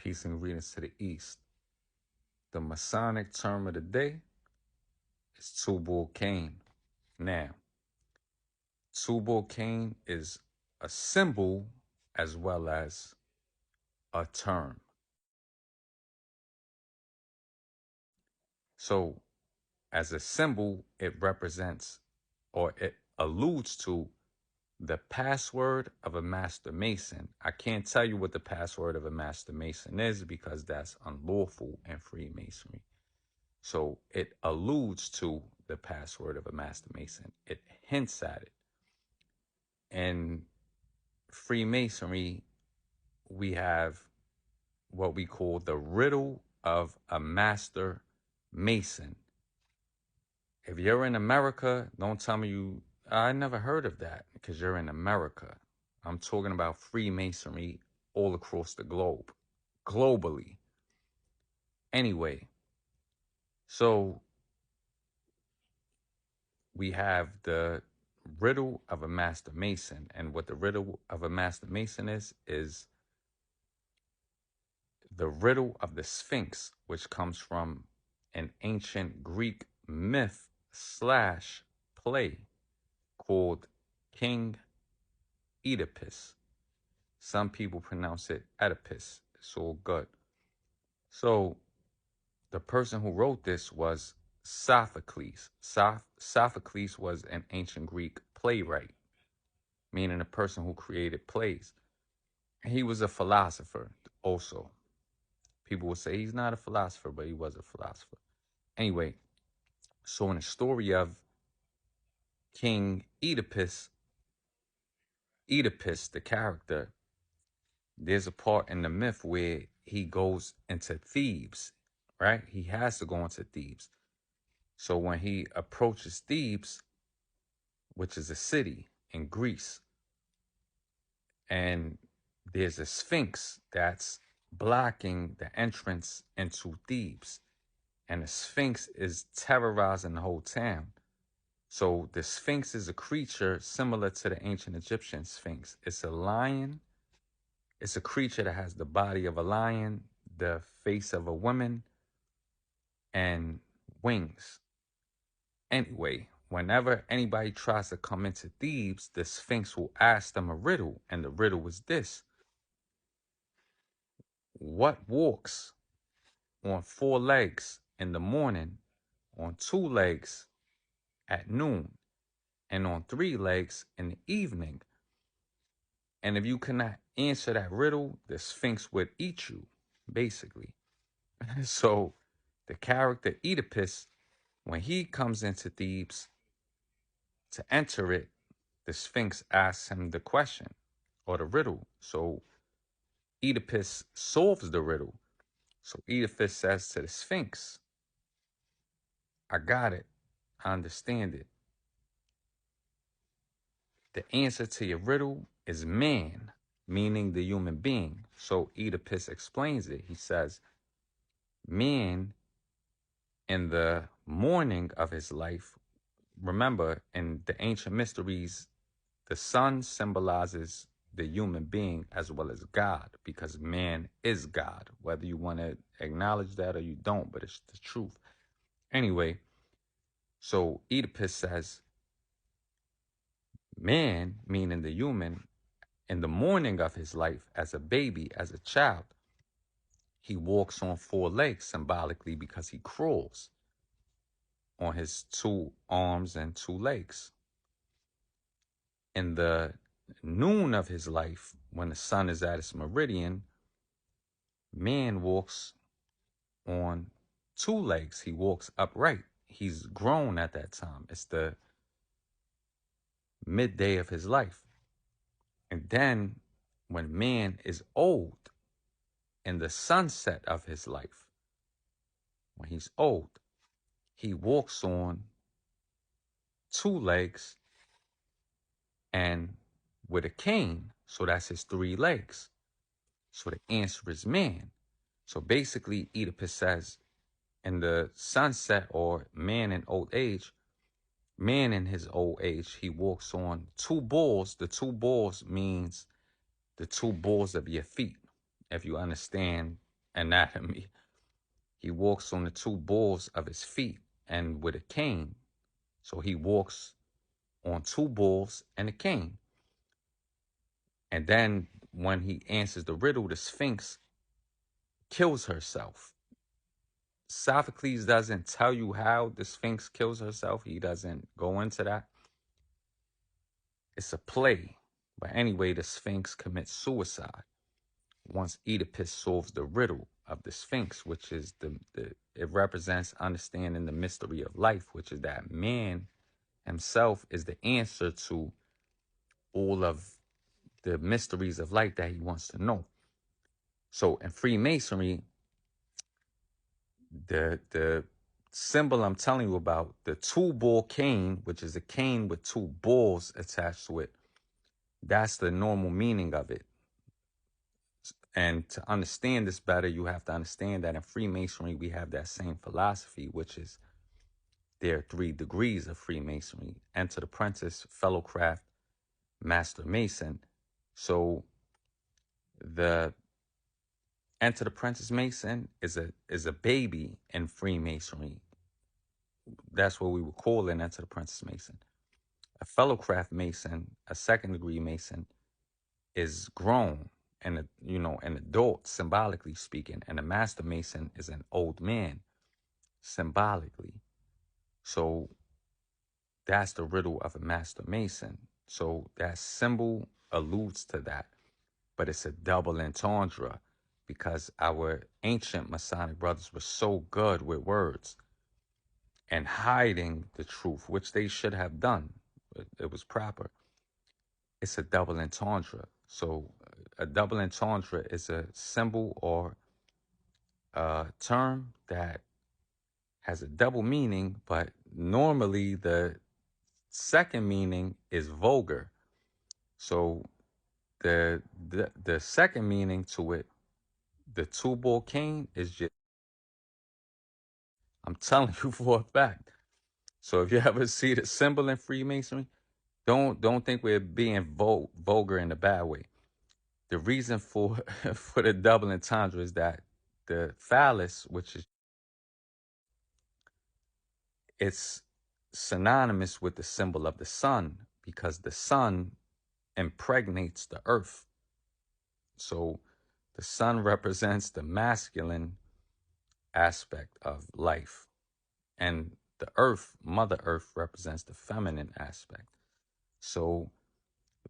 Peace and greetings to the East. The Masonic term of the day is Tubal Cain. Now, Tubal Cain is a symbol as well as a term. So, as a symbol, it represents or it alludes to the password of a master mason. I can't tell you what the password of a master mason is because that's unlawful in Freemasonry. So it alludes to the password of a master mason. It hints at it. In Freemasonry, we have what we call the riddle of a master mason. If you're in America, don't tell me I never heard of that because you're in America. I'm talking about Freemasonry all across the globe, globally. Anyway, so we have the riddle of a master mason. And what the riddle of a master mason is the riddle of the Sphinx, which comes from an ancient Greek myth / play called King Oedipus. Some people pronounce it Oedipus. It's all good. So the person who wrote this was Sophocles. Sophocles was an ancient Greek playwright, meaning a person who created plays. He was a philosopher also. People would say he's not a philosopher, but he was a philosopher. Anyway, so in the story of King Oedipus, the character, there's a part in the myth where he goes into Thebes, right? He has to go into Thebes. So when he approaches Thebes, which is a city in Greece, and there's a Sphinx that's blocking the entrance into Thebes. And the Sphinx is terrorizing the whole town. So the Sphinx is a creature similar to the ancient Egyptian Sphinx. It's a lion. It's a creature that has the body of a lion, the face of a woman, and wings. Anyway, whenever anybody tries to come into Thebes, the Sphinx will ask them a riddle. And the riddle was this: what walks on 4 legs in the morning, on 2 legs at noon, and on 3 legs in the evening? And if you cannot answer that riddle, the Sphinx would eat you, basically. So the character Oedipus, when he comes into Thebes to enter it, the Sphinx asks him the question or the riddle. So Oedipus solves the riddle. So Oedipus says to the Sphinx, I got it. I understand it. The answer to your riddle is man, meaning the human being. So Oedipus explains it. He says, man, in the morning of his life, remember, in the ancient mysteries, the sun symbolizes the human being as well as God, because man is God, whether you want to acknowledge that or you don't, but it's the truth. Anyway, so Oedipus says, man, meaning the human, in the morning of his life, as a baby, as a child, he walks on 4 legs symbolically because he crawls on his 2 arms and 2 legs. In the noon of his life, when the sun is at its meridian, man walks on 2 legs. He walks upright. He's grown at that time. It's the midday of his life. And then when man is old, in the sunset of his life, when he's old, he walks on 2 legs and with a cane. So that's his 3 legs. So the answer is man. So basically, Oedipus says, in the sunset, or man in old age, man in his old age, he walks on 2 balls. The 2 balls means the 2 balls of your feet, if you understand anatomy. He walks on the two balls of his feet and with a cane. So he walks on two balls and a cane. And then when he answers the riddle, the Sphinx kills herself. Sophocles doesn't tell you how the Sphinx kills herself. He doesn't go into that. It's a play. But anyway, the Sphinx commits suicide once Oedipus solves the riddle of the Sphinx, which is it represents understanding the mystery of life, which is that man himself is the answer to all of the mysteries of life that he wants to know. So in Freemasonry, the symbol I'm telling you about, the two-ball cane, which is a cane with two balls attached to it, that's the normal meaning of it. And to understand this better, you have to understand that in Freemasonry, we have that same philosophy, which is there are 3 degrees of Freemasonry: entered apprentice, fellow craft, master mason. So the entered apprentice mason is a baby in Freemasonry. That's what we would call an entered apprentice mason. A fellow craft mason, a second degree mason, is grown and an adult, symbolically speaking, and a master mason is an old man, symbolically. So that's the riddle of a master mason. So that symbol alludes to that, but it's a double entendre because our ancient Masonic brothers were so good with words and hiding the truth, which they should have done. It was proper. It's a double entendre. So a double entendre is a symbol or a term that has a double meaning, but normally the second meaning is vulgar. So the second meaning to it, the two-ball cane, is just, I'm telling you for a fact. So if you ever see the symbol in Freemasonry, don't think we're being vulgar in a bad way. The reason for for the double entendre is that the phallus, which is, it's synonymous with the symbol of the sun because the sun impregnates the earth. So the sun represents the masculine aspect of life, and the earth, Mother Earth, represents the feminine aspect. So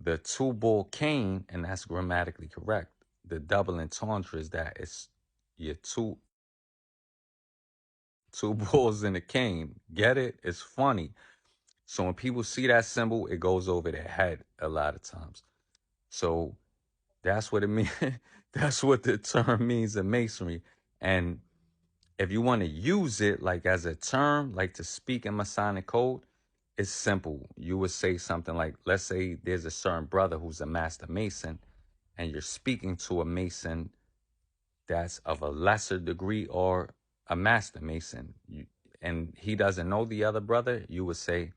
the two-ball cane, and that's grammatically correct. The double entendre is that it's your two bulls in a cane. Get it? It's funny. So when people see that symbol, it goes over their head a lot of times. So that's what it means. That's what the term means in masonry. And if you want to use it like as a term, like to speak in Masonic code, it's simple. You would say something like, let's say there's a certain brother who's a master mason, and you're speaking to a mason that's of a lesser degree or a master mason, and he doesn't know the other brother, you would say,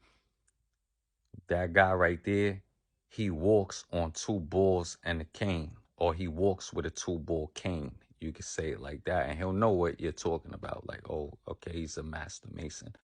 that guy right there, he walks on two balls and a cane, or he walks with a two-ball cane. You could say it like that, and he'll know what you're talking about. Like, oh, okay, he's a master mason.